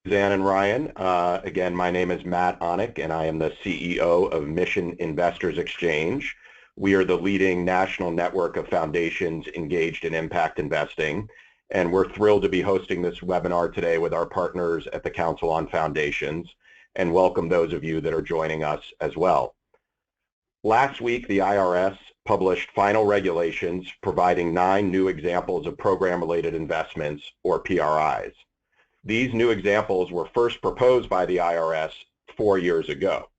Suzanne and Ryan. Again, my name is Matt Onick, and I am the CEO of Mission Investors Exchange. We are the leading national network of foundations engaged in impact investing, and we're thrilled to be hosting this webinar today with our partners at the Council on Foundations, and welcome those of you that are joining us as well. Last week, the IRS published final regulations providing 9 new examples of program-related investments, or PRIs. These new examples were first proposed by the IRS 4 years ago.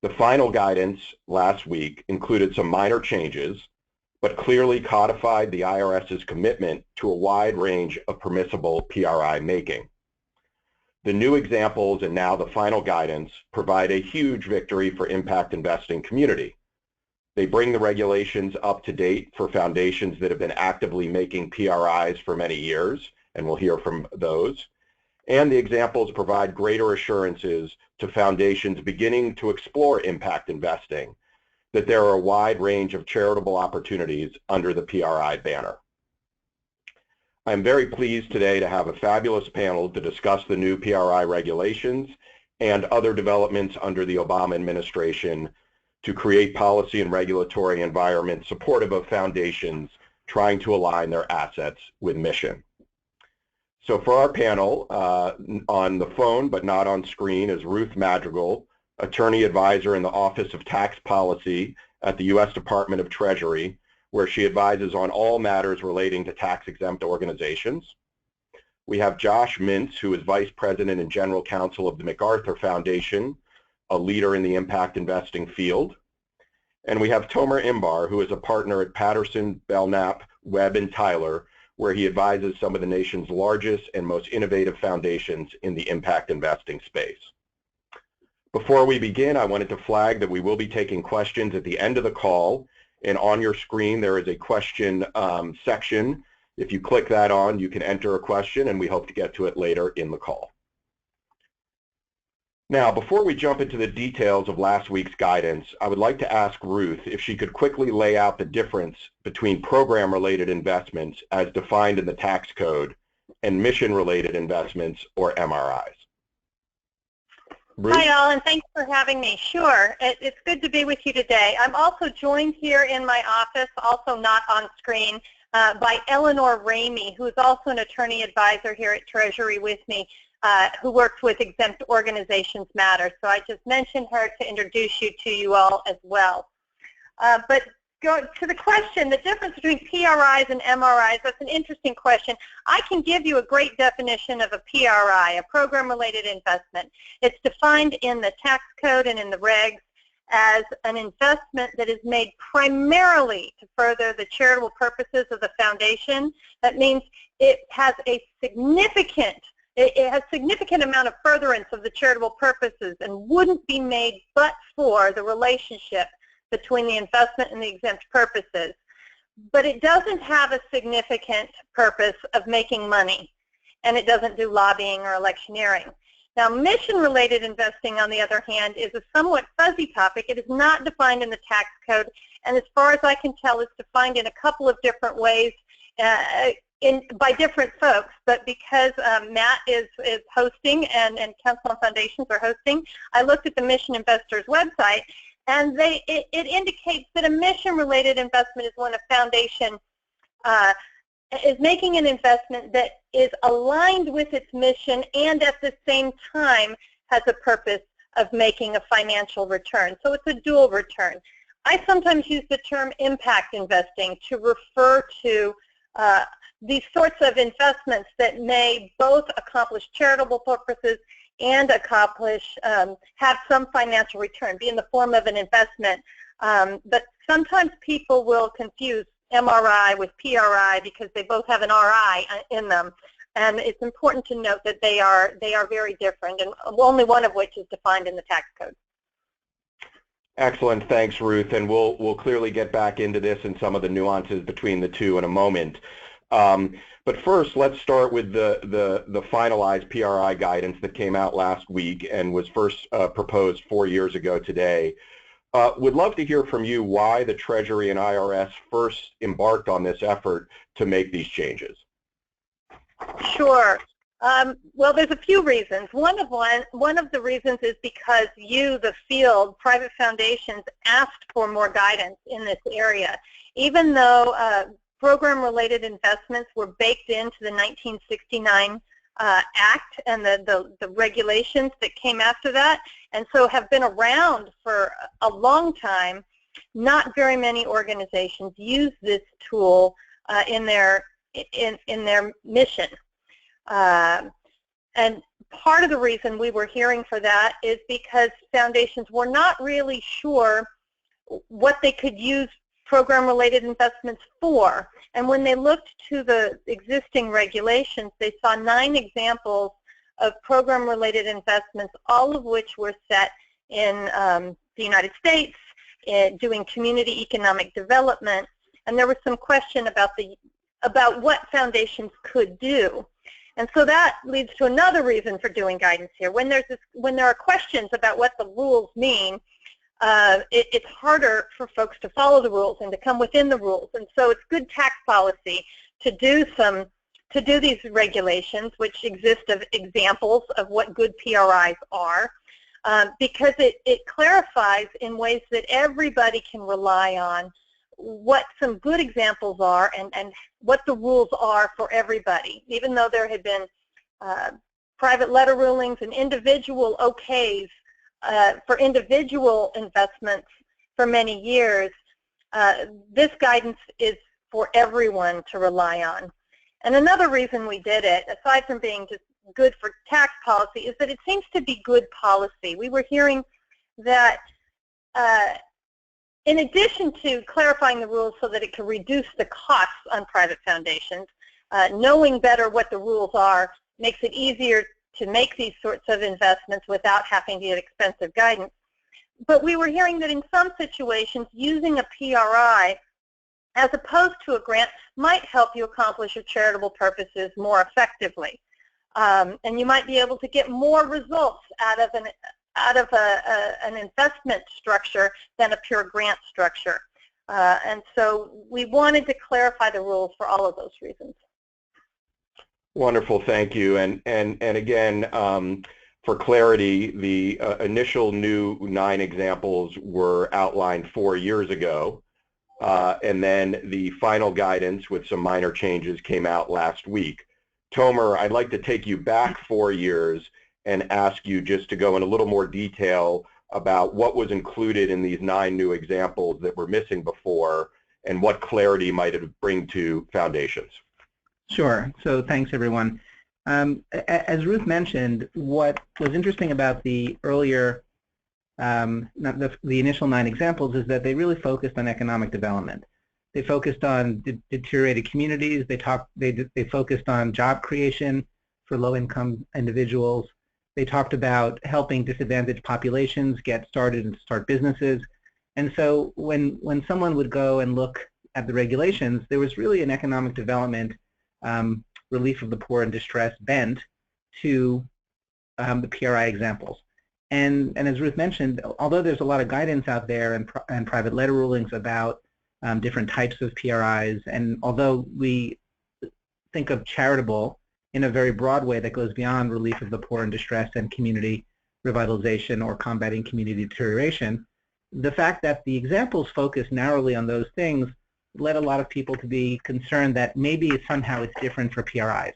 The final guidance last week included some minor changes, but clearly codified the IRS's commitment to a wide range of permissible PRI making. The new examples and now the final guidance provide a huge victory for impact investing community. They bring the regulations up to date for foundations that have been actively making PRIs for many years, and we'll hear from those. And the examples provide greater assurances to foundations beginning to explore impact investing, that there are a wide range of charitable opportunities under the PRI banner. I'm very pleased today to have a fabulous panel to discuss the new PRI regulations and other developments under the Obama administration to create policy and regulatory environment supportive of foundations trying to align their assets with mission. So for our panel, on the phone but not on screen is Ruth Madrigal, Attorney Advisor in the Office of Tax Policy at the U.S. Department of Treasury, where she advises on all matters relating to tax-exempt organizations. We have Josh Mintz, who is Vice President and General Counsel of the MacArthur Foundation, a leader in the impact investing field. And we have Tomor Imbar, who is a partner at Patterson, Belknap, Webb & Tyler, where he advises some of the nation's largest and most innovative foundations in the impact investing space. Before we begin, I wanted to flag that we will be taking questions at the end of the call, and on your screen there is a question section. If you click that on, you can enter a question, and we hope to get to it later in the call. Now, before we jump into the details of last week's guidance, I would like to ask Ruth if she could quickly lay out the difference between program-related investments as defined in the tax code and mission-related investments, or MRIs. Ruth? Hi, all, and thanks for having me. Sure, it's good to be with you today. I'm also joined here in my office, also not on screen, by Eleanor Ramey, who is also an attorney advisor here at Treasury with me, who works with exempt organizations matters. So I just mentioned her to introduce you to you all as well. But go to the question, the difference between PRIs and MRIs, that's an interesting question. I can give you a great definition of a PRI, a program-related investment. It's defined in the tax code and in the regs as an investment that is made primarily to further the charitable purposes of the foundation. That means it has a significant amount of furtherance of the charitable purposes and wouldn't be made but for the relationship between the investment and the exempt purposes. But it doesn't have a significant purpose of making money, and it doesn't do lobbying or electioneering. Now, mission-related investing, on the other hand, is a somewhat fuzzy topic. It is not defined in the tax code, and as far as I can tell, it's defined in a couple of different ways by different folks. But because Matt is hosting and Council on Foundations are hosting, I looked at the Mission Investors website, and it indicates that a mission-related investment is when a foundation is making an investment that is aligned with its mission and at the same time has a purpose of making a financial return. So it's a dual return. I sometimes use the term impact investing to refer to these sorts of investments that may both accomplish charitable purposes and have some financial return, be in the form of an investment. But sometimes people will confuse MRI with PRI because they both have an RI in them. And it's important to note that they are very different, and only one of which is defined in the tax code. Excellent, thanks, Ruth. And we'll clearly get back into this and some of the nuances between the two in a moment. But first, let's start with the finalized PRI guidance that came out last week and was first proposed 4 years ago today. Would love to hear from you why the Treasury and IRS first embarked on this effort to make these changes. Sure. Well, there's a few reasons. One of the reasons is because you, the field, private foundations, asked for more guidance in this area. Even though program-related investments were baked into the 1969 Act and the regulations that came after that, and so have been around for a long time, not very many organizations use this tool in their mission. And part of the reason we were hearing for that is because foundations were not really sure what they could use program-related investments for. And when they looked to the existing regulations, they saw 9 examples of program-related investments, all of which were set in the United States, doing community economic development. And there was some question about what foundations could do. And so that leads to another reason for doing guidance here. When there are questions about what the rules mean, it's harder for folks to follow the rules and to come within the rules. And so it's good tax policy to do these regulations, which exist of examples of what good PRIs are, because it clarifies in ways that everybody can rely on what some good examples are and what the rules are for everybody. Even though there had been private letter rulings and individual okays for individual investments for many years, this guidance is for everyone to rely on. And another reason we did it, aside from being just good for tax policy, is that it seems to be good policy. We were hearing that in addition to clarifying the rules so that it can reduce the costs on private foundations, knowing better what the rules are makes it easier to make these sorts of investments without having to get expensive guidance. But we were hearing that in some situations, using a PRI as opposed to a grant might help you accomplish your charitable purposes more effectively. And you might be able to get more results out of an investment structure than a pure grant structure. And so we wanted to clarify the rules for all of those reasons. Wonderful, thank you. And again, for clarity, the initial new 9 examples were outlined 4 years ago. And then the final guidance with some minor changes came out last week. Tomer, I'd like to take you back 4 years and ask you just to go in a little more detail about what was included in these 9 new examples that were missing before and what clarity might it bring to foundations. Sure. So thanks, everyone. As Ruth mentioned, what was interesting about the earlier, the initial 9 examples is that they really focused on economic development. They focused on deteriorated communities. They focused on job creation for low-income individuals. They talked about helping disadvantaged populations get started and start businesses. And so when someone would go and look at the regulations, there was really an economic development, relief of the poor and distress bent to the PRI examples. And as Ruth mentioned, although there's a lot of guidance out there and private letter rulings about different types of PRIs, and although we think of charitable in a very broad way that goes beyond relief of the poor and distress and community revitalization or combating community deterioration, the fact that the examples focus narrowly on those things led a lot of people to be concerned that maybe somehow it's different for PRIs.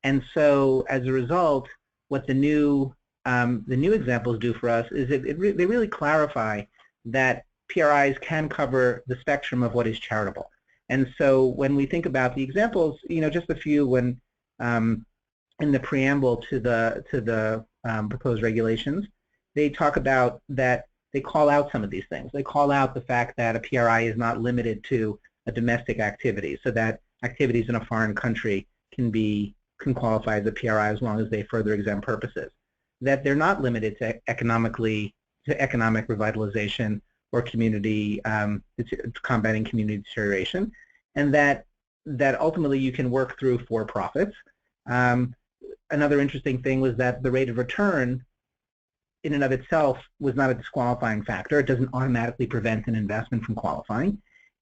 And so as a result, what the new examples do for us is they really clarify that PRIs can cover the spectrum of what is charitable. And so when we think about the examples, just a few when in the preamble to the proposed regulations, they talk about that they call out some of these things. They call out the fact that a PRI is not limited to a domestic activity, so that activities in a foreign country can qualify as a PRI as long as they further exempt purposes. That they're not limited to economic revitalization or community combating community deterioration, and that ultimately you can work through for-profits. Another interesting thing was that the rate of return in and of itself was not a disqualifying factor. It doesn't automatically prevent an investment from qualifying,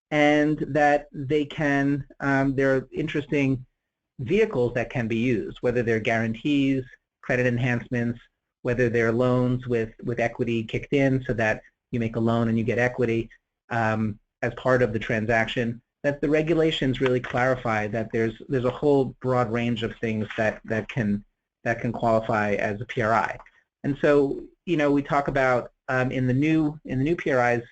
and that they can, there are interesting vehicles that can be used, whether they're guarantees, credit enhancements, whether they're loans with equity kicked in so that you make a loan and you get equity as part of the transaction, that the regulations really clarify that there's a whole broad range of things that can qualify as a PRI. And so, we talk about in the new PRIs,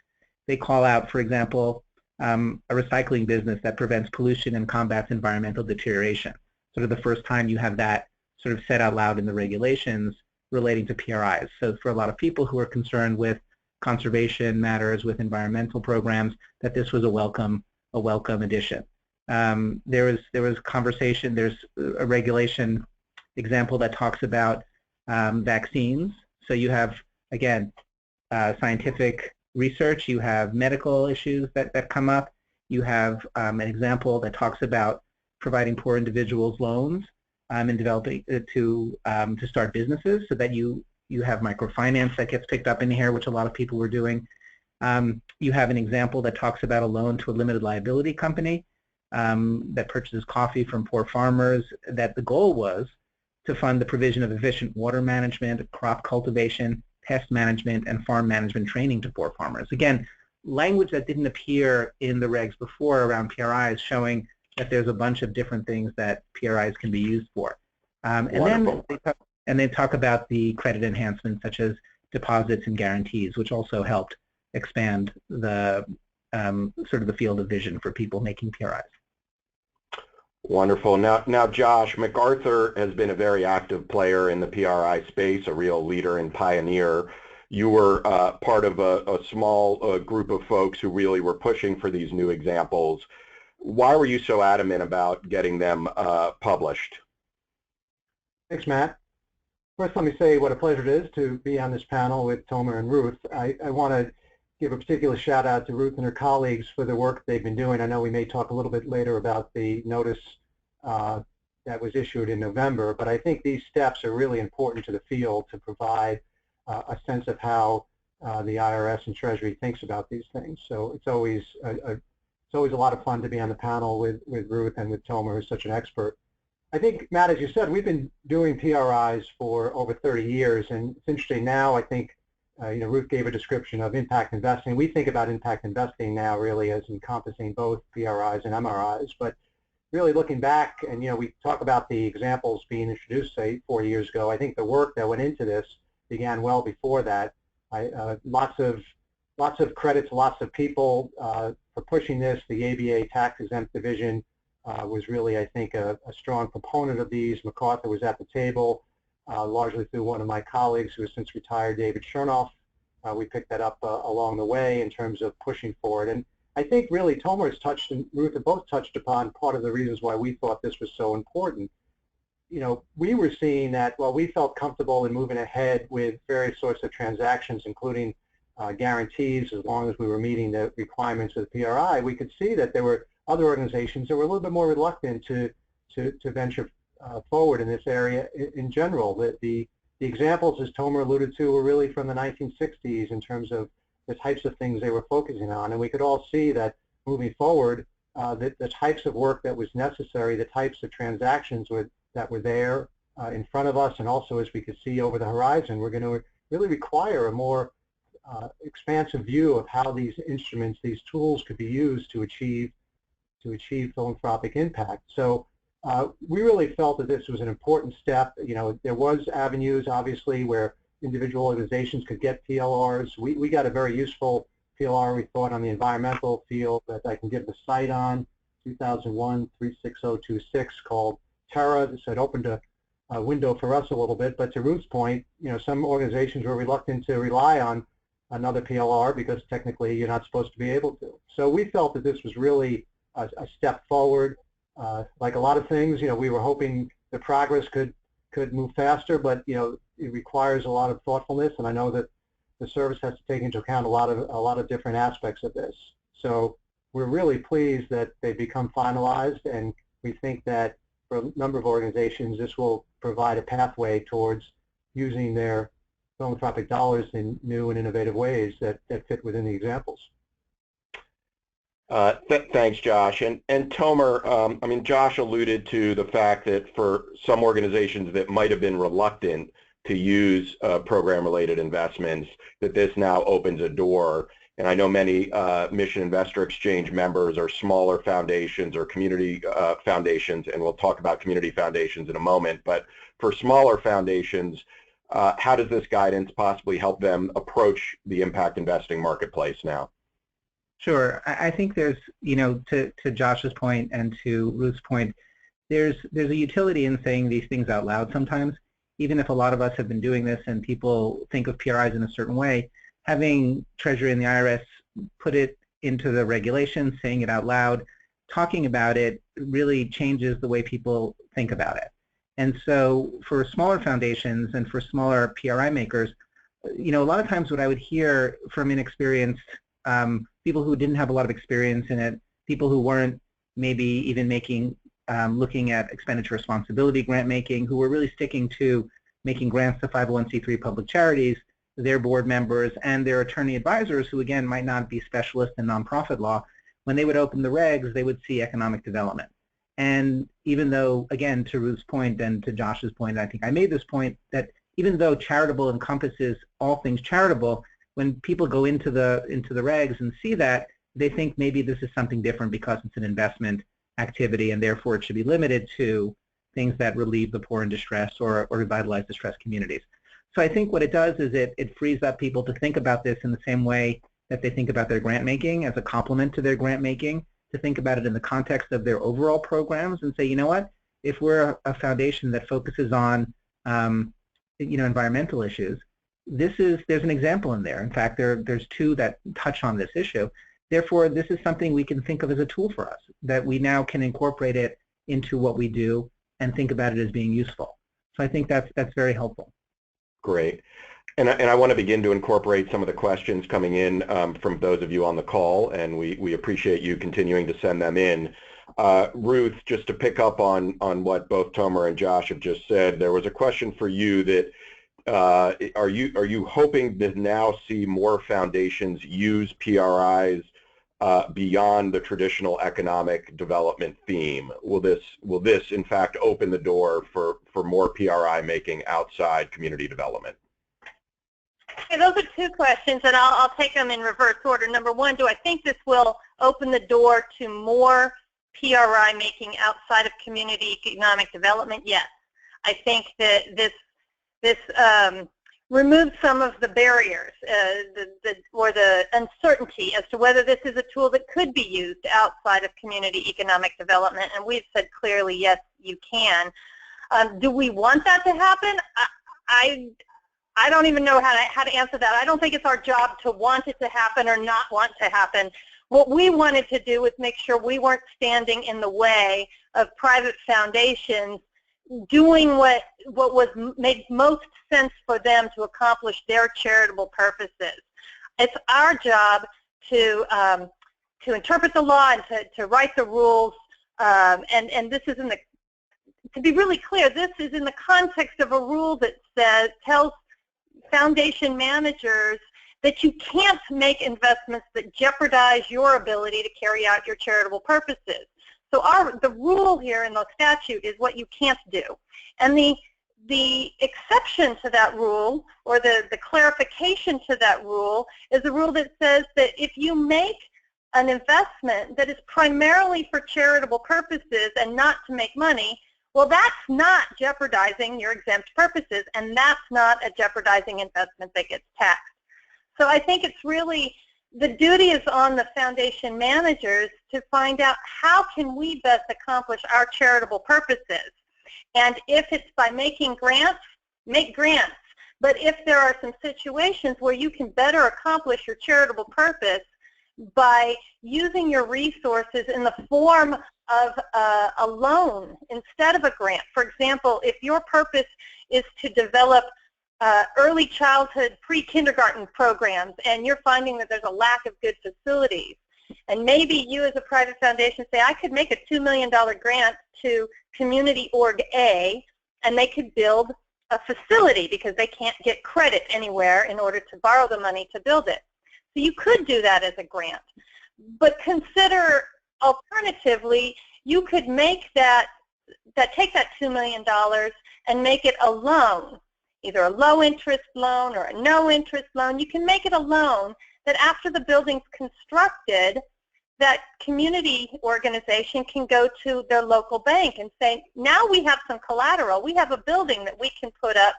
they call out, for example, a recycling business that prevents pollution and combats environmental deterioration. Sort of the first time you have that sort of said out loud in the regulations relating to PRIs. So for a lot of people who are concerned with conservation matters, with environmental programs, that this was a welcome addition. There was conversation. There's a regulation example that talks about vaccines. So you have, again, scientific research. You have medical issues that come up. You have an example that talks about providing poor individuals loans and developing to start businesses, so that you have microfinance that gets picked up in here, which a lot of people were doing. You have an example that talks about a loan to a limited liability company that purchases coffee from poor farmers, that the goal was to fund the provision of efficient water management, crop cultivation, pest management, and farm management training to poor farmers. Again, language that didn't appear in the regs before around PRIs, showing that there's a bunch of different things that PRIs can be used for. And then they talk about the credit enhancements such as deposits and guarantees, which also helped expand the sort of the field of vision for people making PRIs. Wonderful. Now, Josh, MacArthur has been a very active player in the PRI space, a real leader and pioneer. You were part of a small group of folks who really were pushing for these new examples. Why were you so adamant about getting them published? Thanks, Matt. First, let me say what a pleasure it is to be on this panel with Tomor and Ruth. I want to give a particular shout out to Ruth and her colleagues for the work they've been doing. I know we may talk a little bit later about the notice that was issued in November, but I think these steps are really important to the field to provide a sense of how the IRS and Treasury thinks about these things. So it's always a lot of fun to be on the panel with Ruth and with Tomor, who's such an expert. I think, Matt, as you said, we've been doing PRIs for over 30 years, and it's interesting now. I think Ruth gave a description of impact investing. We think about impact investing now really as encompassing both PRIs and MRIs, but really looking back, and we talk about the examples being introduced, say, 4 years ago. I think the work that went into this began well before that. Lots of credit to lots of people for pushing this. The ABA tax exempt division was really, I think, a strong proponent of these. MacArthur was at the table, largely through one of my colleagues who has since retired, David Chernoff. We picked that up along the way in terms of pushing forward. And I think really Tomor has touched, and Ruth have both touched upon part of the reasons why we thought this was so important. We were seeing that while we felt comfortable in moving ahead with various sorts of transactions, including guarantees, as long as we were meeting the requirements of the PRI, we could see that there were other organizations that were a little bit more reluctant to venture forward in this area in general. The examples, as Tomor alluded to, were really from the 1960s in terms of the types of things they were focusing on. And we could all see that moving forward, the types of work that was necessary, the types of transactions that were there in front of us, and also as we could see over the horizon, we're going to really require a more expansive view of how these instruments, these tools could be used to achieve philanthropic impact. So we really felt that this was an important step. There was avenues, obviously, where individual organizations could get PLRs. We got a very useful PLR, we thought, on the environmental field that I can give the site on, 2001-36026, called Terra. So it opened a window for us a little bit. But to Ruth's point, some organizations were reluctant to rely on another PLR because technically you're not supposed to be able to. So we felt that this was really a step forward. Like a lot of things, we were hoping the progress could move faster, but it requires a lot of thoughtfulness, and I know that the service has to take into account a lot of different aspects of this. So we're really pleased that they've become finalized, and we think that for a number of organizations, this will provide a pathway towards using their philanthropic dollars in new and innovative ways that fit within the examples. Thanks, Josh. And Tomer, I mean, Josh alluded to the fact that for some organizations that might have been reluctant to use program-related investments, that this now opens a door. And I know many Mission Investor Exchange members are smaller foundations or community foundations, and we'll talk about community foundations in a moment. But for smaller foundations, how does this guidance possibly help them approach the impact investing marketplace now? Sure. I think there's, to Josh's point and to Ruth's point, there's a utility in saying these things out loud sometimes. Even if a lot of us have been doing this and people think of PRIs in a certain way, having Treasury and the IRS put it into the regulations, saying it out loud, talking about it really changes the way people think about it. And so for smaller foundations and for smaller PRI makers, a lot of times what I would hear from inexperienced people who didn't have a lot of experience in it, people who weren't maybe even looking at expenditure responsibility grant making, who were really sticking to making grants to 501c3 public charities, their board members and their attorney advisors, who again might not be specialists in nonprofit law, when they would open the regs, they would see economic development. And even though, again, to Ruth's point and to Josh's point, I think I made this point, that even though charitable encompasses all things charitable, when people go into the regs and see that, they think maybe this is something different because it's an investment activity and therefore it should be limited to things that relieve the poor and distress or revitalize distressed communities. So I think what it does is it frees up people to think about this in the same way that they think about their grant making as a complement to their grant making, to think about it in the context of their overall programs and say, you know what, if we're a foundation that focuses on environmental issues, there's an example in there. In fact, there's two that touch on this issue. Therefore, this is something we can think of as a tool for us, that we now can incorporate it into what we do and think about it as being useful. So I think that's very helpful. Great. And I want to begin to incorporate some of the questions coming in from those of you on the call, and we appreciate you continuing to send them in. Ruth, just to pick up on what both Tomer and Josh have just said, there was a question for you that are you hoping to now see more foundations use PRIs beyond the traditional economic development theme? Will this in fact open the door for more PRI making outside community development? Okay, those are two questions, and I'll take them in reverse order. Number one, do I think this will open the door to more PRI making outside of community economic development? Yes. I think that this removes some of the barriers or the uncertainty as to whether this is a tool that could be used outside of community economic development, and we've said clearly, yes, you can. Do we want that to happen? I don't even know how to answer that. I don't think it's our job to want it to happen or not want to happen. What we wanted to do was make sure we weren't standing in the way of private foundations doing what made most sense for them to accomplish their charitable purposes. It's our job to interpret the law and to write the rules, and this is to be really clear, this is in the context of a rule that tells foundation managers that you can't make investments that jeopardize your ability to carry out your charitable purposes. So the rule here in the statute is what you can't do. And the exception to that rule, or the clarification to that rule, is a rule that says that if you make an investment that is primarily for charitable purposes and not to make money, well, that's not jeopardizing your exempt purposes, and that's not a jeopardizing investment that gets taxed. So I think it's really, the duty is on the foundation managers to find out how can we best accomplish our charitable purposes. And if it's by making grants, make grants. But if there are some situations where you can better accomplish your charitable purpose by using your resources in the form of a loan instead of a grant. For example, if your purpose is to develop early childhood pre-kindergarten programs and you're finding that there's a lack of good facilities, and maybe you as a private foundation say, I could make a $2 million grant to Community Org A, and they could build a facility because they can't get credit anywhere in order to borrow the money to build it. So you could do that as a grant. But consider alternatively, you could make take that $2 million and make it a loan, either a low interest loan or a no interest loan. You can make it a loan that after the building's constructed, that community organization can go to their local bank and say, now we have some collateral. We have a building that we can put up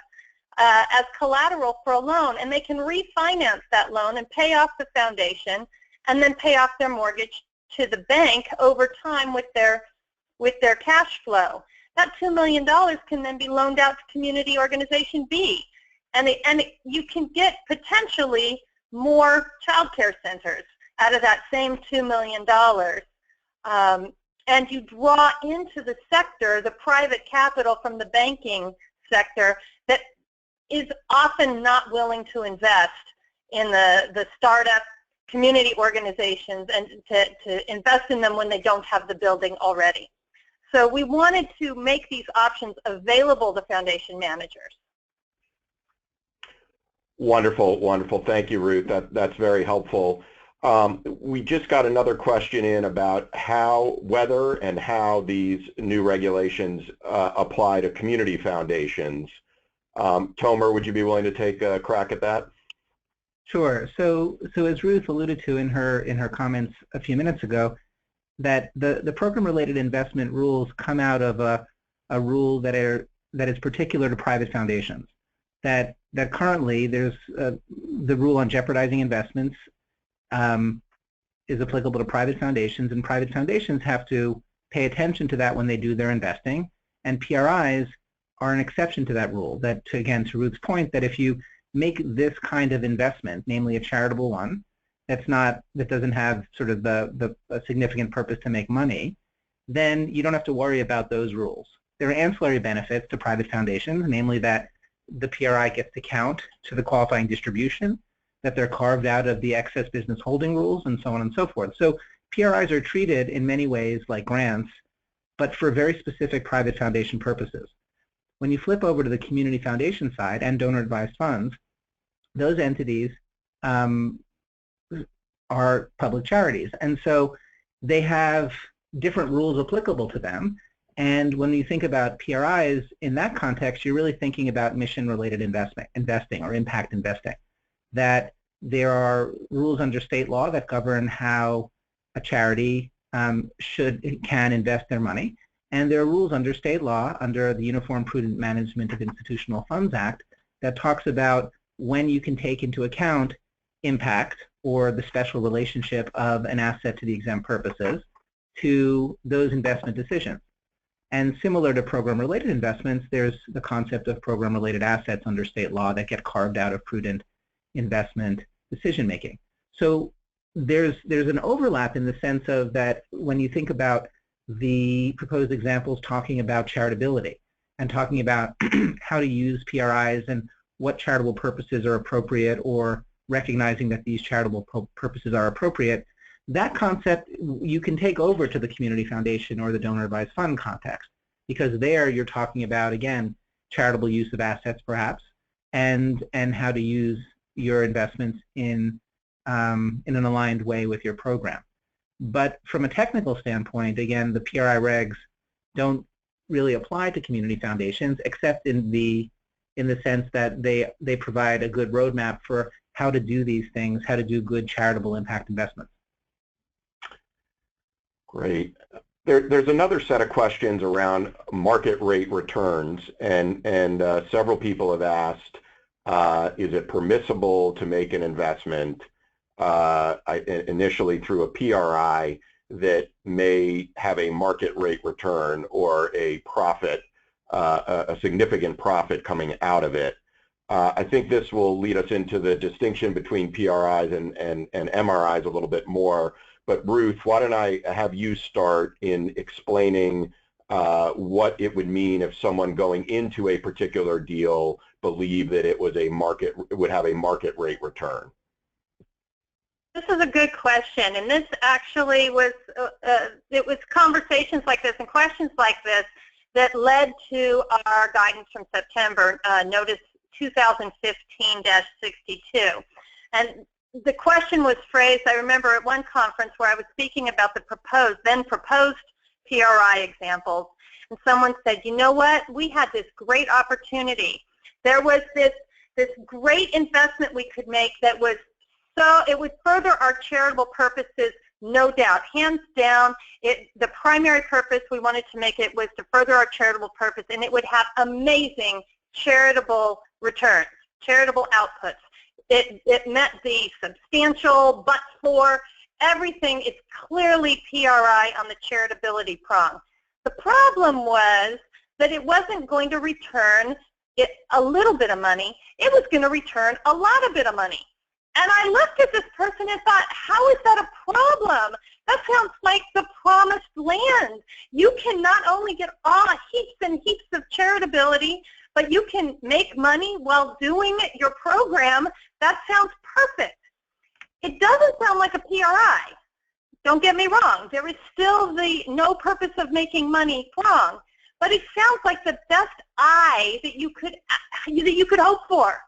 as collateral for a loan, and they can refinance that loan and pay off the foundation and then pay off their mortgage to the bank over time with their cash flow. That $2 million can then be loaned out to community organization B, and you can get potentially more child care centers out of that same $2 million. And you draw into the sector the private capital from the banking sector that is often not willing to invest in the startup community organizations and to invest in them when they don't have the building already. So we wanted to make these options available to foundation managers. Wonderful, wonderful. Thank you, Ruth. That's very helpful. We just got another question in about whether and how these new regulations apply to community foundations. Tomor, would you be willing to take a crack at that? Sure. So as Ruth alluded to in her comments a few minutes ago, that the program-related investment rules come out of a rule that is particular to private foundations. That currently there's the rule on jeopardizing investments is applicable to private foundations, and private foundations have to pay attention to that when they do their investing, and PRIs are an exception to that rule. That, again, to Ruth's point, that if you make this kind of investment, namely a charitable one, that doesn't have sort of a significant purpose to make money, then you don't have to worry about those rules. There are ancillary benefits to private foundations, namely that the PRI gets to count to the qualifying distribution, that they're carved out of the excess business holding rules, and so on and so forth. So PRIs are treated in many ways like grants, but for very specific private foundation purposes. When you flip over to the community foundation side and donor-advised funds, those entities are public charities, and so they have different rules applicable to them. And when you think about PRIs in that context, you're really thinking about mission-related investing or impact investing. That there are rules under state law that govern how a charity can invest their money, and there are rules under state law under the Uniform Prudent Management of Institutional Funds Act that talks about when you can take into account impact or the special relationship of an asset to the exempt purposes to those investment decisions. And similar to program-related investments, there's the concept of program-related assets under state law that get carved out of prudent investment decision-making. So there's an overlap in the sense of that when you think about the proposed examples talking about charitability and talking about how to use PRIs and what charitable purposes are appropriate, or recognizing that these charitable purposes are appropriate, that concept you can take over to the community foundation or the donor-advised fund context, because there you're talking about, again, charitable use of assets perhaps, and how to use your investments in an aligned way with your program. But from a technical standpoint, again, the PRI regs don't really apply to community foundations, except in the sense that they provide a good roadmap for how to do these things, how to do good charitable impact investments. Great. There's another set of questions around market rate returns, and several people have asked, is it permissible to make an investment initially through a PRI that may have a market rate return or a profit, a significant profit coming out of it? I think this will lead us into the distinction between PRIs and MRIs a little bit more. But Ruth, why don't I have you start in explaining what it would mean if someone going into a particular deal believed that it was would have a market rate return? This is a good question, and this actually was it was conversations like this and questions like this that led to our guidance from September, notice 2015-62. And the question was phrased, I remember at one conference where I was speaking about the then proposed PRI examples, and someone said, you know what, we had this great opportunity. There was this great investment we could make that was it would further our charitable purposes, no doubt, hands down. The primary purpose we wanted to make it was to further our charitable purpose, and it would have amazing charitable returns, charitable outputs. It met the substantial, but for everything, it's clearly PRI on the charitability prong. The problem was that it wasn't going to return a little bit of money. It was going to return a lot of bit of money. And I looked at this person and thought, how is that a problem? That sounds like the promised land. You can not only get heaps and heaps of charitability, but you can make money while doing your program. That sounds perfect. It doesn't sound like a PRI. Don't get me wrong. There is still the no purpose of making money prong, but it sounds like the best I that you could hope for.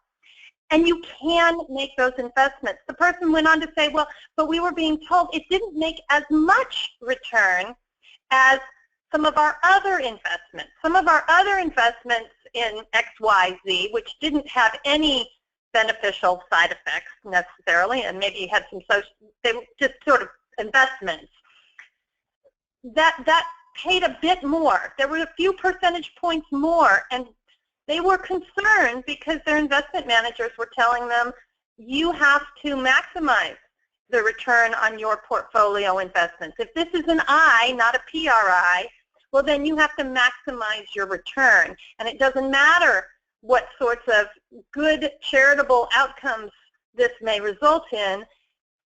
And you can make those investments. The person went on to say, well, but we were being told it didn't make as much return as some of our other investments. Some of our other investments in XYZ, which didn't have any beneficial side effects necessarily, and maybe had some social, they were just sort of investments, that paid a bit more. There were a few percentage points more, and they were concerned because their investment managers were telling them, you have to maximize the return on your portfolio investments. If this is an I, not a PRI, well, then you have to maximize your return. And it doesn't matter what sorts of good charitable outcomes this may result in.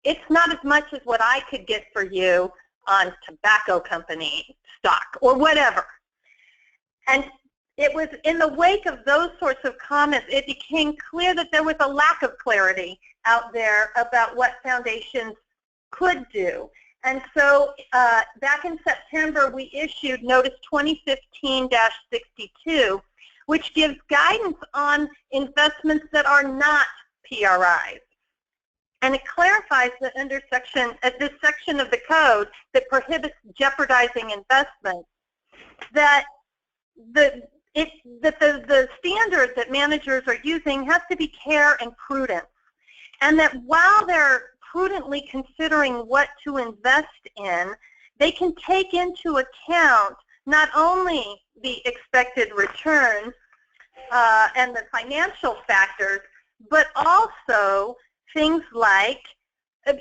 It's not as much as what I could get for you on tobacco company stock or whatever. And it was in the wake of those sorts of comments, it became clear that there was a lack of clarity out there about what foundations could do. And so back in September, we issued Notice 2015-62, which gives guidance on investments that are not PRIs. And it clarifies that under this section of the code that prohibits jeopardizing investments, that the standard that managers are using has to be care and prudence. And that while they're prudently considering what to invest in, they can take into account not only the expected returns and the financial factors, but also things like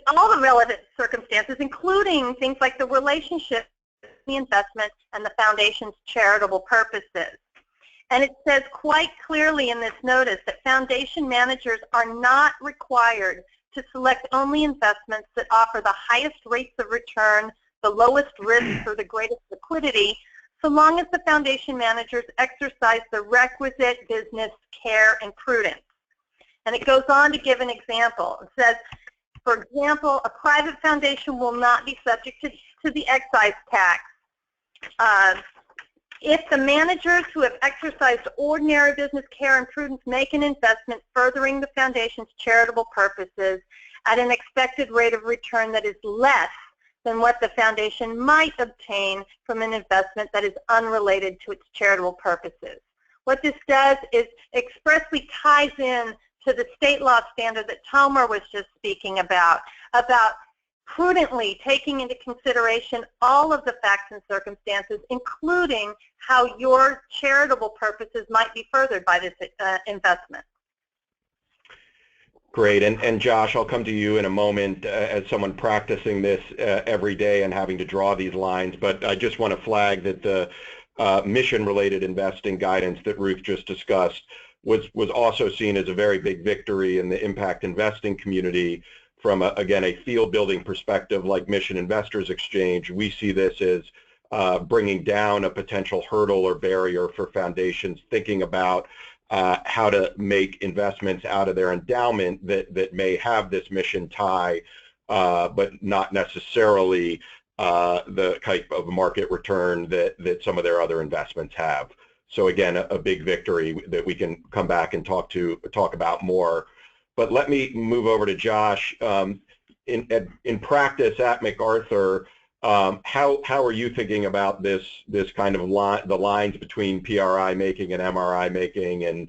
all the relevant circumstances, including things like the relationship between the investment and the foundation's charitable purposes. And it says quite clearly in this notice that foundation managers are not required to select only investments that offer the highest rates of return, the lowest risk, or the greatest liquidity, so long as the foundation managers exercise the requisite business care and prudence. And it goes on to give an example. It says, for example, a private foundation will not be subject to the excise tax. If the managers who have exercised ordinary business care and prudence make an investment furthering the foundation's charitable purposes at an expected rate of return that is less than what the foundation might obtain from an investment that is unrelated to its charitable purposes. What this does is expressly ties in to the state law standard that Tomor was just speaking about prudently taking into consideration all of the facts and circumstances, including how your charitable purposes might be furthered by this investment. Great. And Josh, I'll come to you in a moment as someone practicing this every day and having to draw these lines, but I just want to flag that the mission-related investing guidance that Ruth just discussed was also seen as a very big victory in the impact investing community. From, again, a field-building perspective like Mission Investors Exchange, we see this as bringing down a potential hurdle or barrier for foundations thinking about how to make investments out of their endowment that may have this mission tie, but not necessarily the type of market return that some of their other investments have. So again, a big victory that we can come back and talk about more. But let me move over to Josh. In practice at MacArthur, how are you thinking about this kind of the lines between PRI making and MRI making? And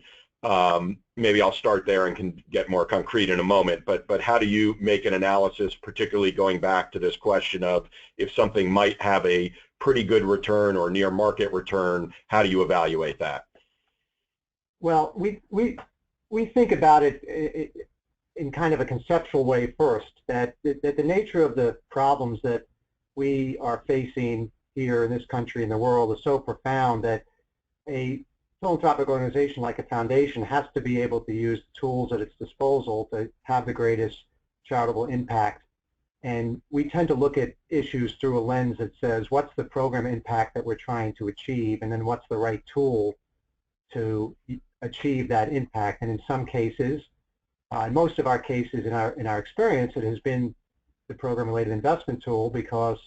maybe I'll start there and can get more concrete in a moment. But how do you make an analysis, particularly going back to this question of if something might have a pretty good return or near market return? How do you evaluate that? Well, we think about it in kind of a conceptual way first, that the nature of the problems that we are facing here in this country and the world is so profound that a philanthropic organization like a foundation has to be able to use the tools at its disposal to have the greatest charitable impact. And we tend to look at issues through a lens that says, what's the program impact that we're trying to achieve, and then what's the right tool to achieve that impact. And in some cases, in most of our cases, in our experience, it has been the program-related investment tool because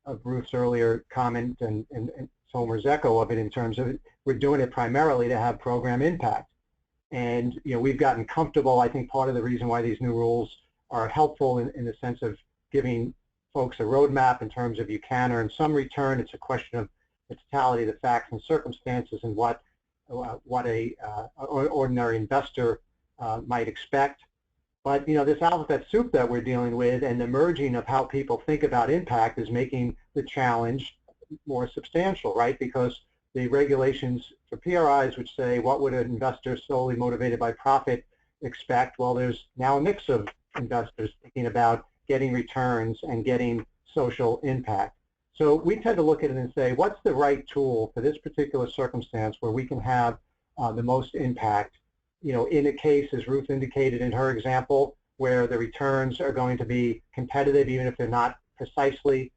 of Ruth's earlier comment and Tomer's echo of it in terms of we're doing it primarily to have program impact. And we've gotten comfortable. I think part of the reason why these new rules are helpful in the sense of giving folks a roadmap in terms of you can earn some return. It's a question of the totality of the facts and circumstances and what a ordinary investor might expect. But this alphabet soup that we're dealing with and the merging of how people think about impact is making the challenge more substantial, right? Because the regulations for PRIs which say what would an investor solely motivated by profit expect? Well, there's now a mix of investors thinking about getting returns and getting social impact. So we tend to look at it and say, what's the right tool for this particular circumstance where we can have the most impact? In a case, as Ruth indicated in her example, where the returns are going to be competitive, even if they're not precisely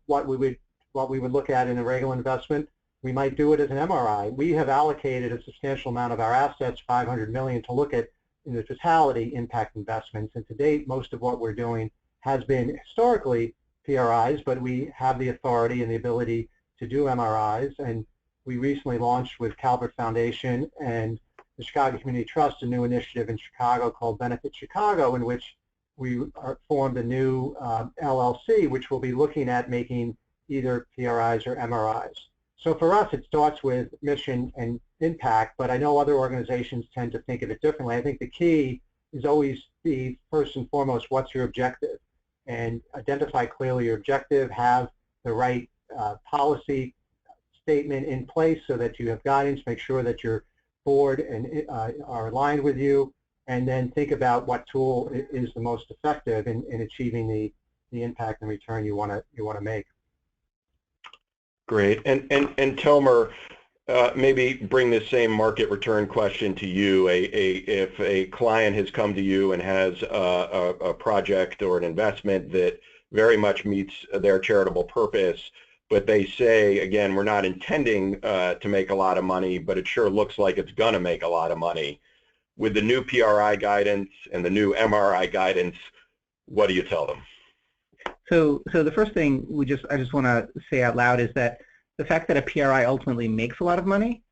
what we would look at in a regular investment, we might do it as an MRI. We have allocated a substantial amount of our assets, $500 million, to look at in the totality impact investments. And to date, most of what we're doing has been historically PRIs, but we have the authority and the ability to do MRIs. And we recently launched with Calvert Foundation and the Chicago Community Trust a new initiative in Chicago called Benefit Chicago, in which we formed a new LLC, which will be looking at making either PRIs or MRIs. So for us, it starts with mission and impact, but I know other organizations tend to think of it differently. I think the key is always be, first and foremost, what's your objective? And identify clearly your objective, have the right policy statement in place so that you have guidance, make sure that your board and are aligned with you, and then think about what tool is the most effective in achieving the impact and return you want to make. Great. And Tomer, maybe bring the same market return question to you. If a client has come to you and has a project or an investment that very much meets their charitable purpose, but they say, again, we're not intending to make a lot of money, but it sure looks like it's going to make a lot of money. With the new PRI guidance and the new MRI guidance, what do you tell them? So the first thing I just want to say out loud is that the fact that a PRI ultimately makes a lot of money,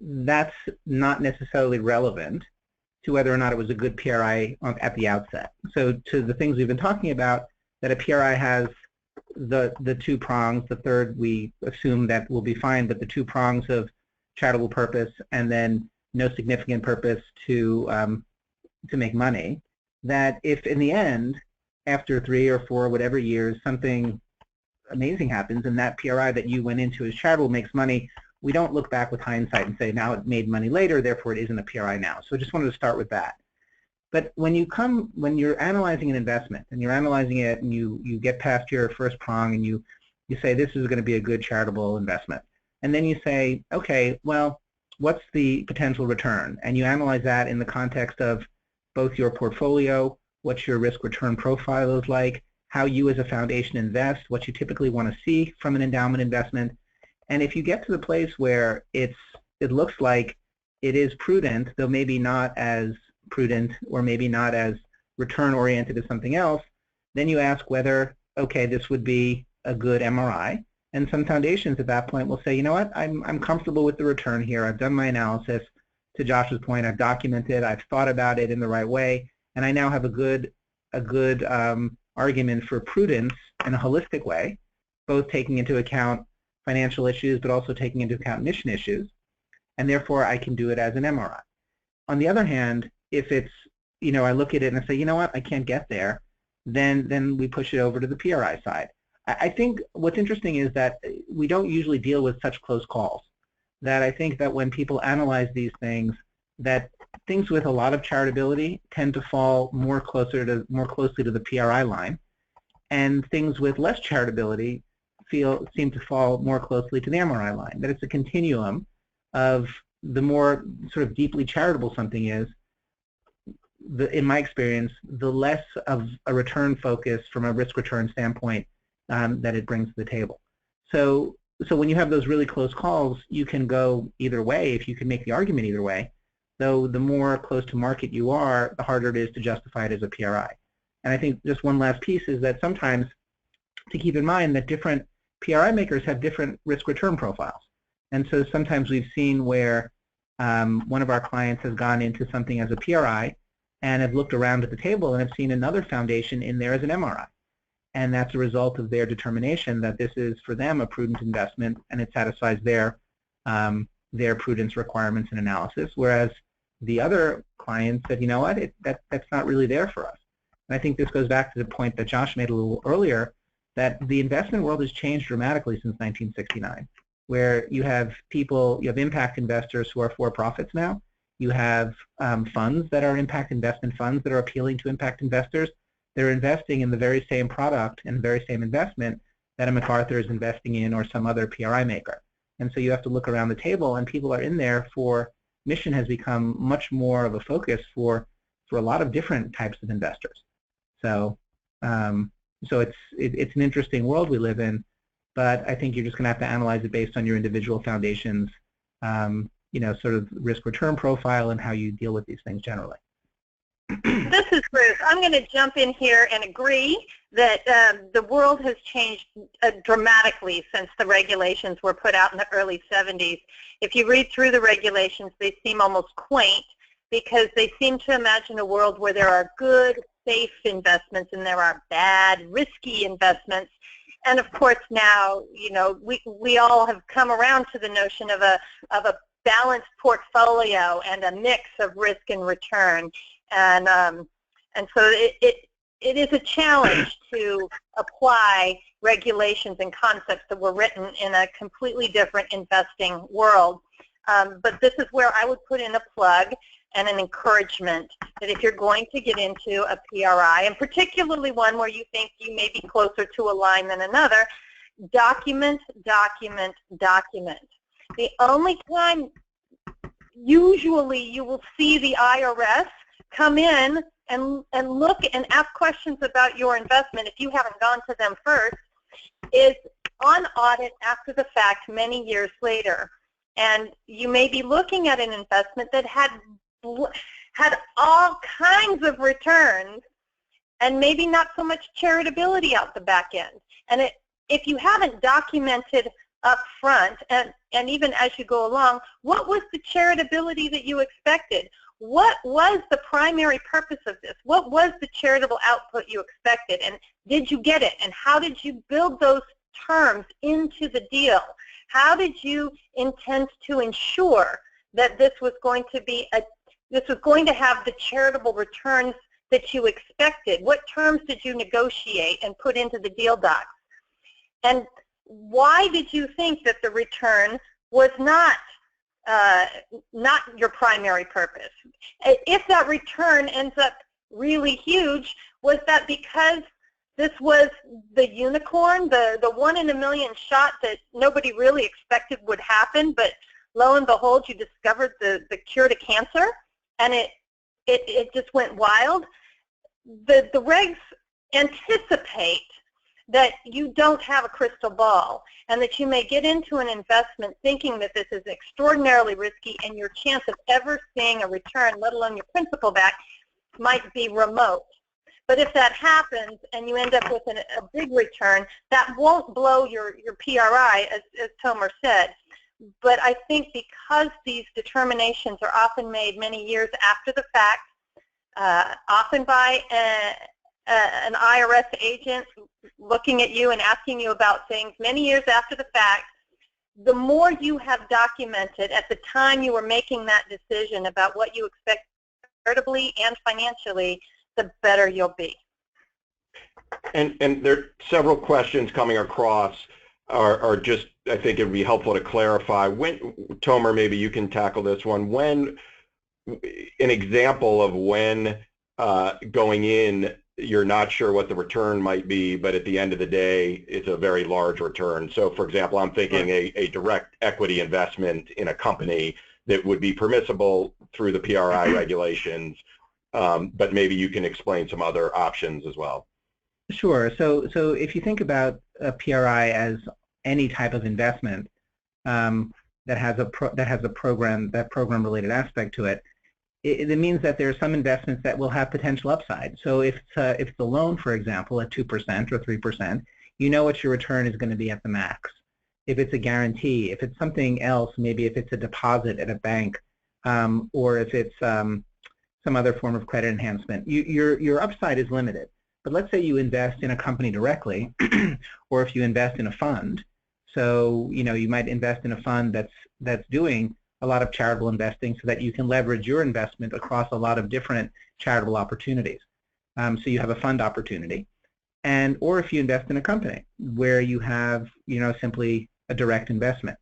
that's not necessarily relevant to whether or not it was a good PRI at the outset. So to the things we've been talking about, that a PRI has the two prongs, the third we assume that will be fine, but the two prongs of charitable purpose and then no significant purpose to make money, that if in the end, after 3 or 4 whatever years, something amazing happens and that PRI that you went into as charitable makes money, we don't look back with hindsight and say, now it made money later, therefore it isn't a PRI now. So I just wanted to start with that. But when you're analyzing an investment and you're analyzing it and you get past your first prong and you say this is going to be a good charitable investment, and then you say, okay, well, what's the potential return? And you analyze that in the context of both your portfolio, what your risk return profile is like, how you as a foundation invest, what you typically want to see from an endowment investment. And if you get to the place where it looks like it is prudent, though maybe not as prudent or maybe not as return oriented as something else, then you ask whether, okay, this would be a good MRI. And some foundations at that point will say, you know what, I'm comfortable with the return here. I've done my analysis. To Josh's point, I've documented, I've thought about it in the right way, and I now have a good argument for prudence in a holistic way, both taking into account financial issues but also taking into account mission issues, and therefore I can do it as an MRI. On the other hand, if it's, I look at it and I say, you know what, I can't get there, then we push it over to the PRI side. I think what's interesting is that we don't usually deal with such close calls. That I think that when people analyze these things, that things with a lot of charitability tend to fall more closely to the PRI line, and things with less charitability seem to fall more closely to the MRI line. That it's a continuum of the more sort of deeply charitable something is, in my experience, the less of a return focus from a risk-return standpoint that it brings to the table. So when you have those really close calls, you can go either way if you can make the argument either way, though the more close to market you are, the harder it is to justify it as a PRI. And I think just one last piece is that sometimes to keep in mind that different PRI makers have different risk-return profiles. And so sometimes we've seen where one of our clients has gone into something as a PRI and have looked around at the table and have seen another foundation in there as an MRI. And that's a result of their determination that this is, for them, a prudent investment, and it satisfies their prudence requirements and analysis, whereas the other client said, you know what, that's not really there for us. And I think this goes back to the point that Josh made a little earlier, that the investment world has changed dramatically since 1969, where you have impact investors who are for-profits now. You have funds that are impact investment funds that are appealing to impact investors. They're investing in the very same product and the very same investment that a MacArthur is investing in or some other PRI maker. And so you have to look around the table, and people are in there for mission has become much more of a focus for a lot of different types of investors. So it's an interesting world we live in, but I think you're just going to have to analyze it based on your individual foundations, sort of risk-return profile and how you deal with these things generally. This is Ruth. I'm going to jump in here and agree that the world has changed dramatically since the regulations were put out in the early 70s. If you read through the regulations, they seem almost quaint because they seem to imagine a world where there are good, safe investments and there are bad, risky investments. And of course now, we all have come around to the notion of a balanced portfolio and a mix of risk and return. And so it is a challenge to apply regulations and concepts that were written in a completely different investing world. But this is where I would put in a plug and an encouragement that if you're going to get into a PRI, and particularly one where you think you may be closer to a line than another, document, document, document. The only time usually you will see the IRS come in and look and ask questions about your investment if you haven't gone to them first is on audit after the fact many years later. And you may be looking at an investment that had all kinds of returns and maybe not so much charitability out the back end. And if you haven't documented up front and even as you go along, what was the charitability that you expected? What was the primary purpose of this? What was the charitable output you expected? And did you get it? And how did you build those terms into the deal? How did you intend to ensure that this was going to have the charitable returns that you expected? What terms did you negotiate and put into the deal docs? And why did you think that the return was not your primary purpose? If that return ends up really huge, was that because this was the unicorn, the 1 in a million shot that nobody really expected would happen, but lo and behold, you discovered the cure to cancer, and it just went wild? The regs anticipate that you don't have a crystal ball and that you may get into an investment thinking that this is extraordinarily risky and your chance of ever seeing a return, let alone your principal back, might be remote. But if that happens and you end up with a big return, that won't blow your PRI, as Tomor said. But I think because these determinations are often made many years after the fact, often by an IRS agent looking at you and asking you about things many years after the fact. The more you have documented at the time you were making that decision about what you expect charitably and financially, the better you'll be. And there are several questions coming across are just, I think it would be helpful to clarify. When, Tomor, maybe you can tackle this one. When, an example of when going in, you're not sure what the return might be, but at the end of the day, it's a very large return. So, for example, I'm thinking a direct equity investment in a company that would be permissible through the PRI regulations, but maybe you can explain some other options as well. Sure. So if you think about a PRI as any type of investment that has a program-related aspect to it, it means that there are some investments that will have potential upside. So if it's a loan, for example, at 2% or 3%, you know what your return is going to be at the max. If it's a guarantee, if it's something else, maybe if it's a deposit at a bank, or if it's some other form of credit enhancement, your upside is limited. But let's say you invest in a company directly, or if you invest in a fund. So you might invest in a fund that's doing a lot of charitable investing so that you can leverage your investment across a lot of different charitable opportunities. So you have a fund opportunity. Or if you invest in a company where you have simply a direct investment,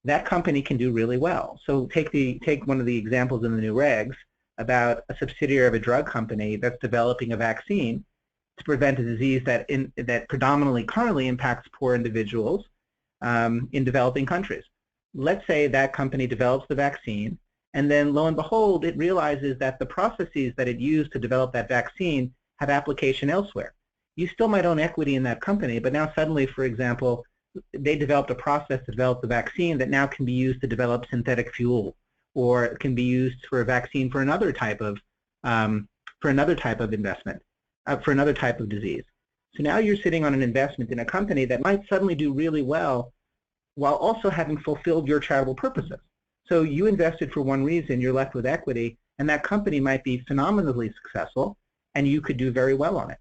that company can do really well. So take one of the examples in the new regs about a subsidiary of a drug company that's developing a vaccine to prevent a disease that predominantly currently impacts poor individuals in developing countries. Let's say that company develops the vaccine, and then lo and behold, it realizes that the processes that it used to develop that vaccine have application elsewhere. You still might own equity in that company, but now suddenly, for example, they developed a process to develop the vaccine that now can be used to develop synthetic fuel, or it can be used for a vaccine for another type of investment, for another type of disease. So now you're sitting on an investment in a company that might suddenly do really well while also having fulfilled your charitable purposes. So you invested for one reason, you're left with equity, and that company might be phenomenally successful, and you could do very well on it.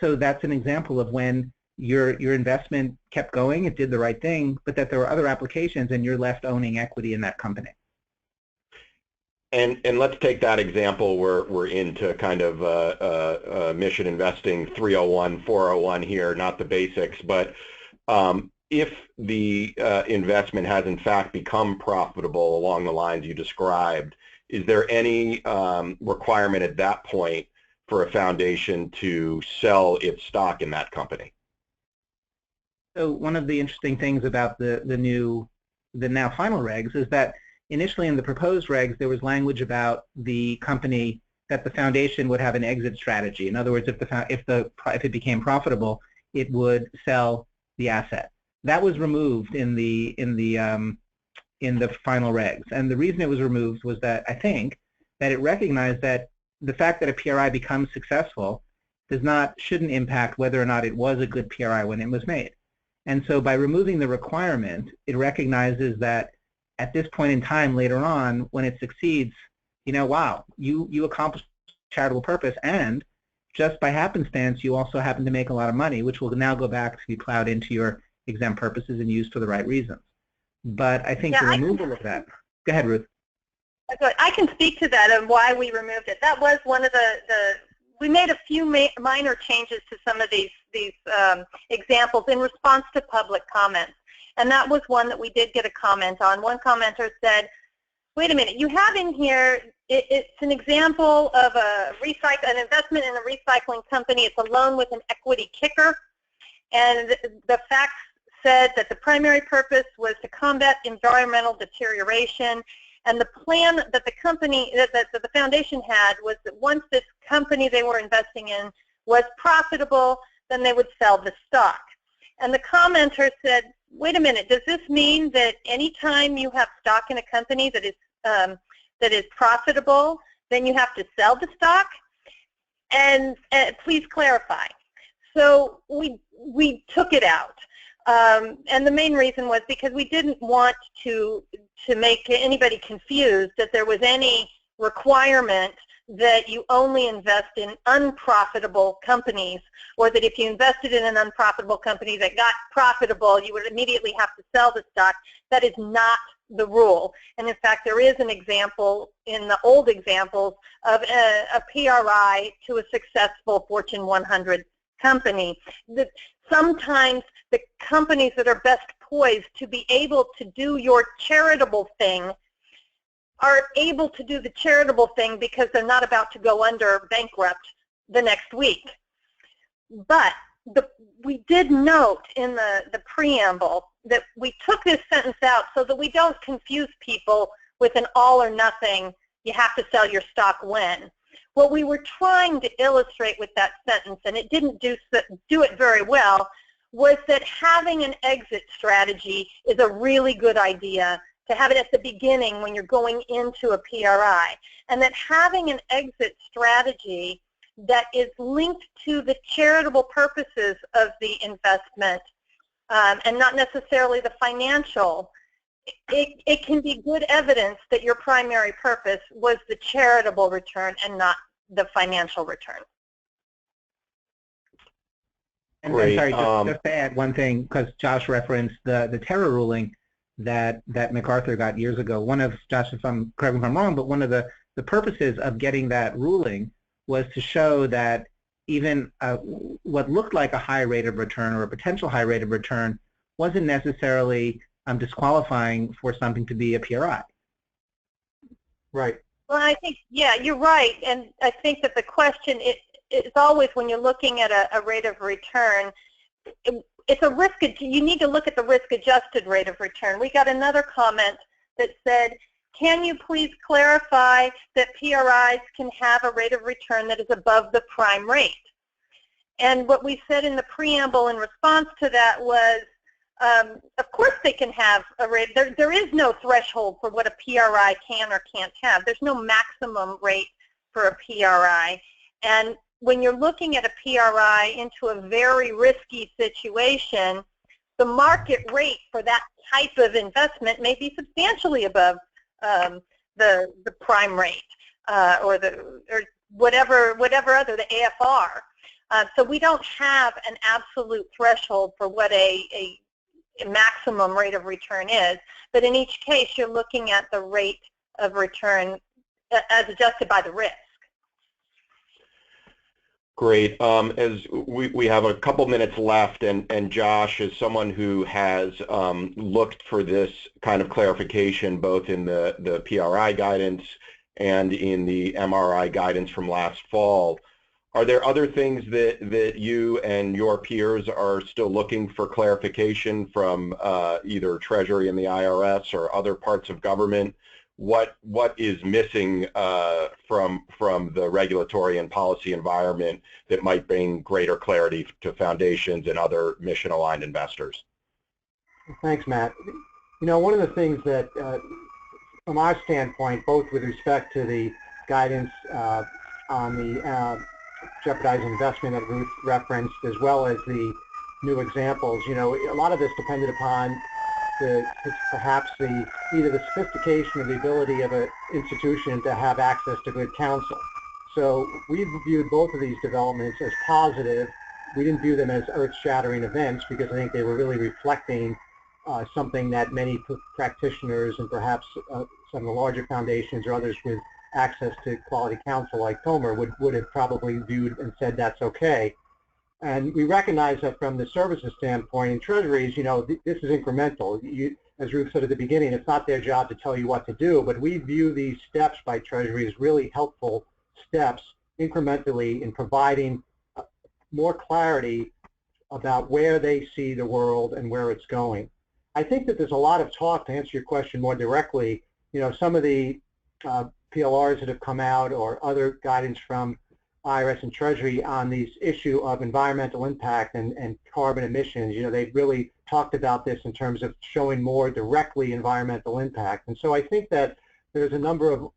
So that's an example of when your investment kept going, it did the right thing, but that there were other applications and you're left owning equity in that company. And let's take that example where we're into kind of mission investing 301, 401 here, not the basics, but if the investment has in fact become profitable along the lines you described, is there any requirement at that point for a foundation to sell its stock in that company? So one of the interesting things about the now final regs is that initially in the proposed regs there was language about the company that the foundation would have an exit strategy. In other words, if it became profitable, it would sell the asset. That was removed in the final regs, and the reason it was removed was that I think that it recognized that the fact that a PRI becomes successful shouldn't impact whether or not it was a good PRI when it was made. And so by removing the requirement, it recognizes that at this point in time later on, when it succeeds, wow, you accomplished charitable purpose, and just by happenstance, you also happen to make a lot of money, which will now go back to be plowed into your exempt purposes and used for the right reasons. But I think the removal of that. Go ahead, Ruth. I can speak to that and why we removed it. That was one of we made a few minor changes to some of these examples in response to public comments. And that was one that we did get a comment on. One commenter said, wait a minute, you have in here, it's an example of an investment in a recycling company. It's a loan with an equity kicker. And the facts said that the primary purpose was to combat environmental deterioration. And the plan that the company, that the foundation had was that once this company they were investing in was profitable, then they would sell the stock. And the commenter said, wait a minute, does this mean that anytime you have stock in a company that is profitable, then you have to sell the stock? And please clarify. So we took it out. And the main reason was because we didn't want to make anybody confused that there was any requirement that you only invest in unprofitable companies, or that if you invested in an unprofitable company that got profitable, you would immediately have to sell the stock. That is not the rule. And in fact, there is an example in the old examples of a PRI to a successful Fortune 100 company. Sometimes the companies that are best poised to be able to do your charitable thing are able to do the charitable thing because they're not about to go under bankrupt the next week. But we did note in the preamble that we took this sentence out so that we don't confuse people with an all or nothing, you have to sell your stock when. What we were trying to illustrate with that sentence, and it didn't do it very well, was that having an exit strategy is a really good idea, to have it at the beginning when you're going into a PRI, and that having an exit strategy that is linked to the charitable purposes of the investment and not necessarily the financial, it can be good evidence that your primary purpose was the charitable return and not the financial return. And I'm sorry, just to add one thing, because Josh referenced the terror ruling that MacArthur got years ago. One of, Josh, correct me if I'm wrong, but one of the purposes of getting that ruling was to show that even what looked like a high rate of return or a potential high rate of return wasn't necessarily disqualifying for something to be a PRI. Right. Well, I think, yeah, you're right. And I think that the question is always, when you're looking at a rate of return, it's a risk. You need to look at the risk-adjusted rate of return. We got another comment that said, can you please clarify that PRIs can have a rate of return that is above the prime rate? And what we said in the preamble in response to that was, of course they can have a rate. There is no threshold for what a PRI can or can't have. There's no maximum rate for a PRI. And when you're looking at a PRI into a very risky situation, the market rate for that type of investment may be substantially above the prime rate or whatever other, the AFR. So we don't have an absolute threshold for what a maximum rate of return is, but in each case you're looking at the rate of return as adjusted by the risk. Great. As we have a couple minutes left, and Josh, as someone who has looked for this kind of clarification both in the PRI guidance and in the MRI guidance from last fall, are there other things that you and your peers are still looking for clarification from either Treasury and the IRS or other parts of government? What is missing from the regulatory and policy environment that might bring greater clarity to foundations and other mission-aligned investors? Thanks, Matt. You know, one of the things that, from our standpoint, both with respect to the guidance on the jeopardizing investment that Ruth referenced, as well as the new examples, you know, a lot of this depended upon perhaps either the sophistication or the ability of an institution to have access to good counsel. So we viewed both of these developments as positive. We didn't view them as earth-shattering events because I think they were really reflecting something that many practitioners and perhaps some of the larger foundations or others with access to quality counsel like Tomor would have probably viewed and said that's okay. And we recognize that from the services standpoint in treasuries, you know, this is incremental. As Ruth said at the beginning, it's not their job to tell you what to do, but we view these steps by Treasury as really helpful steps incrementally in providing more clarity about where they see the world and where it's going. I think that there's a lot of talk, to answer your question more directly, you know, some of the PLRs that have come out or other guidance from IRS and Treasury on this issue of environmental impact and carbon emissions. You know, they've really talked about this in terms of showing more directly environmental impact. And so I think that there's a number of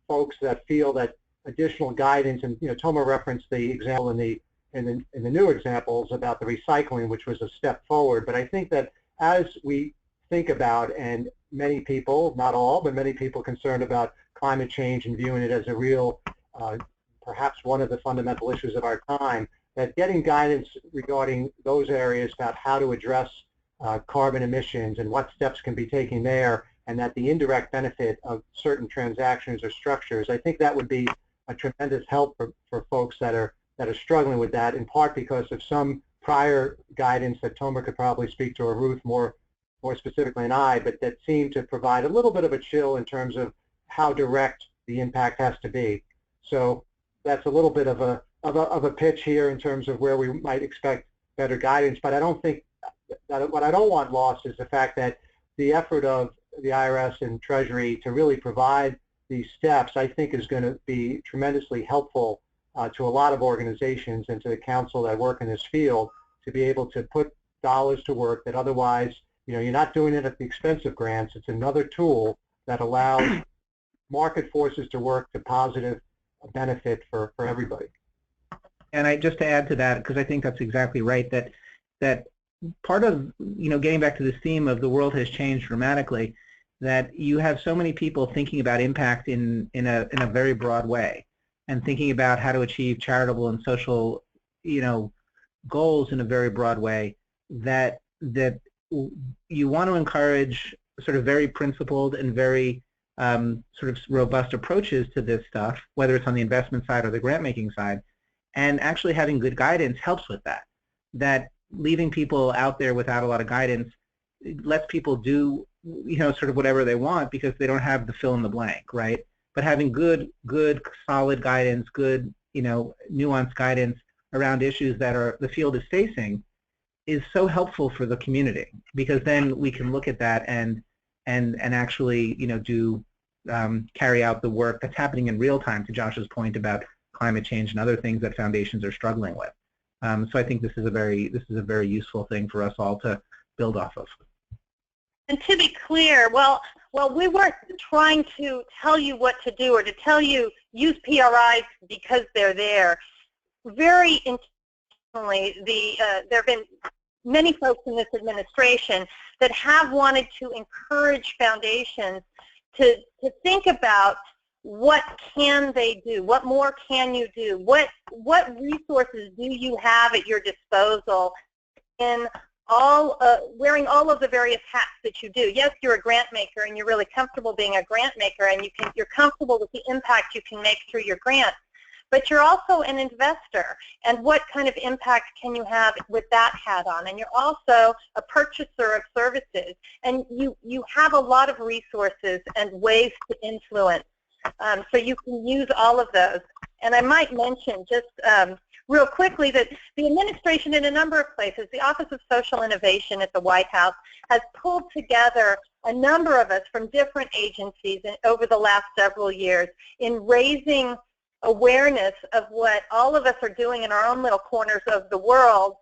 folks that feel that additional guidance, and you know, Tomor referenced the example in the new examples about the recycling, which was a step forward. But I think that as we think about, and many people, not all, but many people concerned about climate change and viewing it as a real perhaps one of the fundamental issues of our time, that getting guidance regarding those areas about how to address carbon emissions and what steps can be taken there, and that the indirect benefit of certain transactions or structures, I think that would be a tremendous help for folks that are struggling with that, in part because of some prior guidance that Tomor could probably speak to, or Ruth more specifically than I, but that seemed to provide a little bit of a chill in terms of how direct the impact has to be. So that's a little bit of a pitch here in terms of where we might expect better guidance. But I don't think that what I don't want lost is the fact that the effort of the IRS and Treasury to really provide these steps, I think, is going to be tremendously helpful to a lot of organizations and to the council that work in this field, to be able to put dollars to work that otherwise, you're not doing it at the expense of grants. It's another tool that allows market forces to work to positive benefit for everybody. And just to add to that, because I think that's exactly right, that part of, getting back to this theme of the world has changed dramatically, that you have so many people thinking about impact in a very broad way, and thinking about how to achieve charitable and social, goals in a very broad way, that you want to encourage sort of very principled and very sort of robust approaches to this stuff, whether it's on the investment side or the grant making side, and actually having good guidance helps with that. That leaving people out there without a lot of guidance lets people do, sort of whatever they want because they don't have the fill in the blank, right? But having good, solid guidance, good, nuanced guidance around issues that the field is facing is so helpful for the community, because then we can look at that and actually, do carry out the work that's happening in real time, to Josh's point about climate change and other things that foundations are struggling with. So I think this is a very useful thing for us all to build off of. And to be clear, well, we weren't trying to tell you what to do or to tell you use PRIs because they're there. Very intentionally, there have been many folks in this administration that have wanted to encourage foundations to think about what can they do, what more can you do, what resources do you have at your disposal in wearing all of the various hats that you do. Yes, you're a grant maker and you're really comfortable being a grant maker, and you're comfortable with the impact you can make through your grants, but you're also an investor, and what kind of impact can you have with that hat on? And you're also a purchaser of services, and you have a lot of resources and ways to influence, so you can use all of those. And I might mention just real quickly that the administration in a number of places, the Office of Social Innovation at the White House, has pulled together a number of us from different agencies over the last several years in raising awareness of what all of us are doing in our own little corners of the world,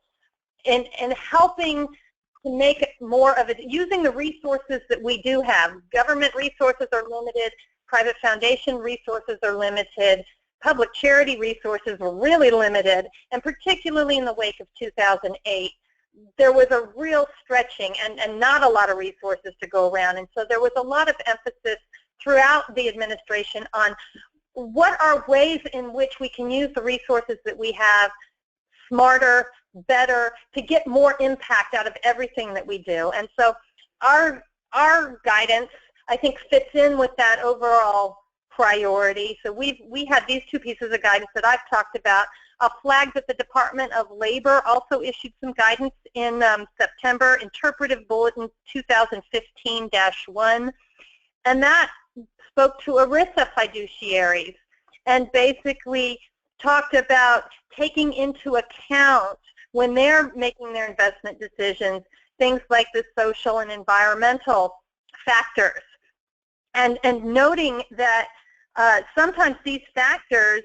and helping to make more of it, using the resources that we do have. Government resources are limited, private foundation resources are limited, public charity resources were really limited, and particularly in the wake of 2008, there was a real stretching and not a lot of resources to go around. And so there was a lot of emphasis throughout the administration on what are ways in which we can use the resources that we have smarter, better, to get more impact out of everything that we do. And so our guidance, I think, fits in with that overall priority. So we had these two pieces of guidance that I've talked about. I'll flag that the Department of Labor also issued some guidance in September, Interpretive Bulletin 2015-1, and that spoke to ERISA fiduciaries and basically talked about taking into account, when they're making their investment decisions, things like the social and environmental factors, and noting that sometimes these factors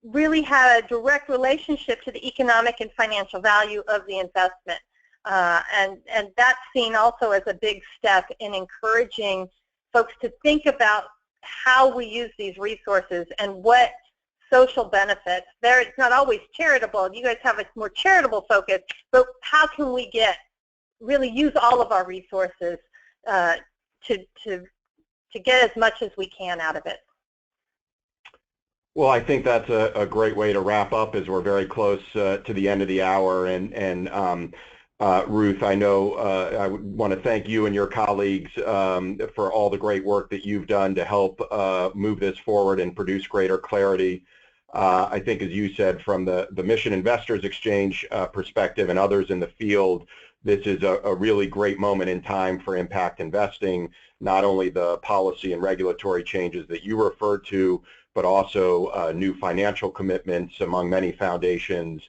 really have a direct relationship to the economic and financial value of the investment. And that's seen also as a big step in encouraging folks to think about how we use these resources and what social benefits. It's not always charitable. You guys have a more charitable focus, but how can we really use all of our resources to get as much as we can out of it? Well, I think that's a great way to wrap up as we're very close to the end of the hour. And Ruth, I know I want to thank you and your colleagues for all the great work that you've done to help move this forward and produce greater clarity. I think, as you said, from the Mission Investors Exchange perspective and others in the field, this is a really great moment in time for impact investing, not only the policy and regulatory changes that you referred to, but also new financial commitments among many foundations,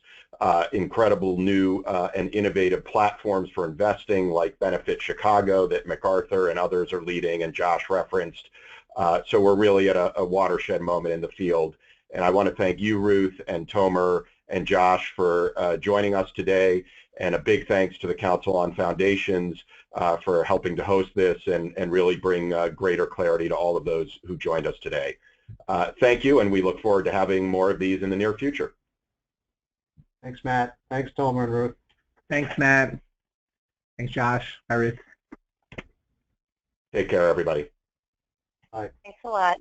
incredible new and innovative platforms for investing like Benefit Chicago that MacArthur and others are leading and Josh referenced. So we're really at a watershed moment in the field. And I want to thank you, Ruth, and Tomor, and Josh for joining us today. And a big thanks to the Council on Foundations for helping to host this and really bring greater clarity to all of those who joined us today. Thank you, and we look forward to having more of these in the near future. Thanks, Matt. Thanks, Tomor and Ruth. Thanks, Matt. Thanks, Josh. Hi, Ruth. Take care, everybody. Bye. Thanks a lot.